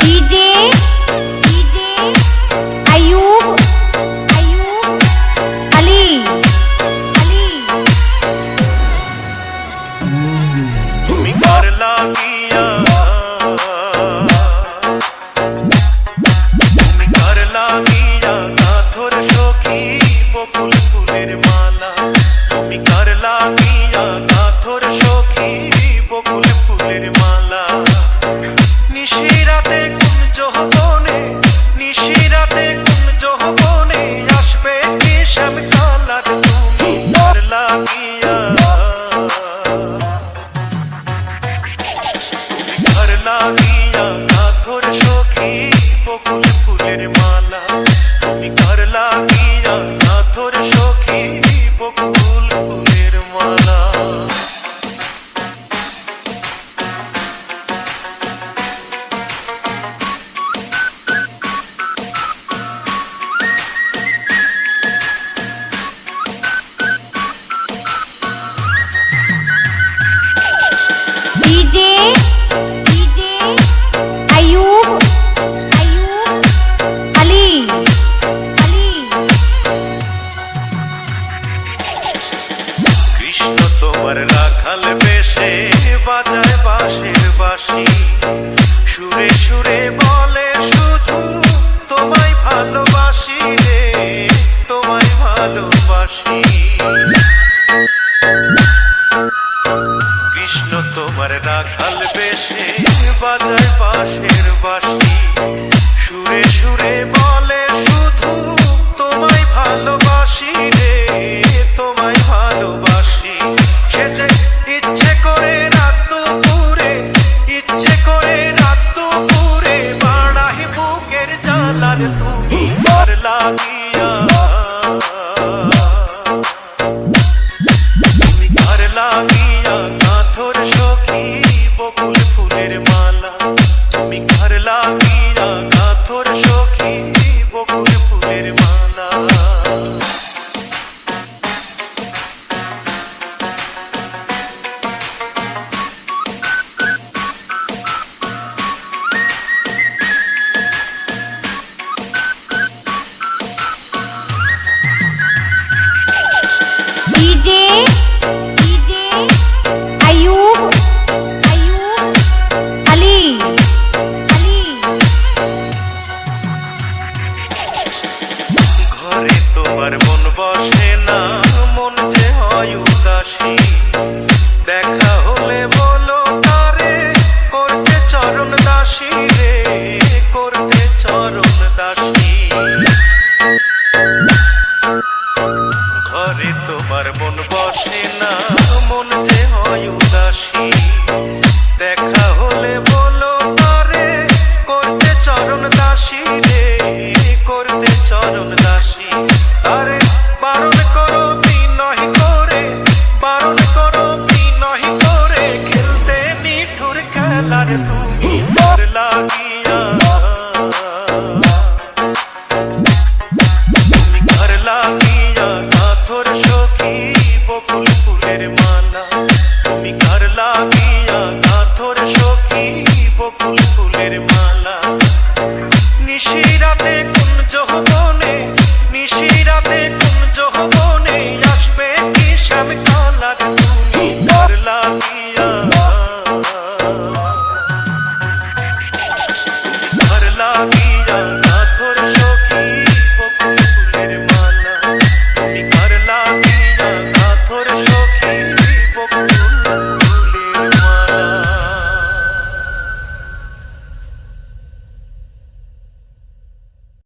DJ DJ Ayub Ayub Ali Ali তুমি কার লাগিয়া তুমি কার লাগিয়া কাঁথর সখী বকুল ফুলের মালা তুমি কার লাগিয়া কাঁথর সখী বকুল ফুলের মালা নিশিরাতে কোন যৌবনে নিশিরাতে কোন যৌবনে আসবে কি শ্যাম কালার তুমি কার লাগিয়া কার লাগিয়া কাঁথর সখী বকুল ফুলের মালা তুমি কার লাগিয়া কাঁথর সখী বকুল ফুলের মালা डीजे डीजे अयूब अयूब अली अली কৃষ্ণ তোমার রাখাল বেশে বাজায় বাঁশের বাঁশি সুরে সুরে বলে শুধু তোমায় ভালোবাসি রে তোমায় ভালোবাসি কৃষ্ণ তোমার রাখাল বেশে বাজায় বাঁশের বাঁশি সুরে সুরে বলে শুধু তোমায় ভালোবাসি রে তোমায় ভালোবাসি সে যে ইচ্ছে করে রাত দুপুরে ইচ্ছে করে রাত দুপুরে বাড়াই বুকের জ্বালার তুমি কার লাগিয়া তুমি কার লাগিয়া কাঁথর সখী বকুল ফুলের মালা তুমি কার লাগিয়া কাঁথর সখী বকুল ফুলের মালা डीजे डीजे अयूब अयूब अली अली ঘরে তোমার মন বসে না মন যে হয় উদাসী দেখা হলে বলো তারে করতে চরণ দাসী রে করতে চরণ দাসী ঘরে তোমার মন বসে না মন যে হয় উদাসী দেখা হলে বলো তারে করতে চরণ দাসী রে করতে চরণ দাসী আরে বারণ করো বিনয় করে বারণ করো বিনয় করে খেলতে নিঠুর খেলার তুমি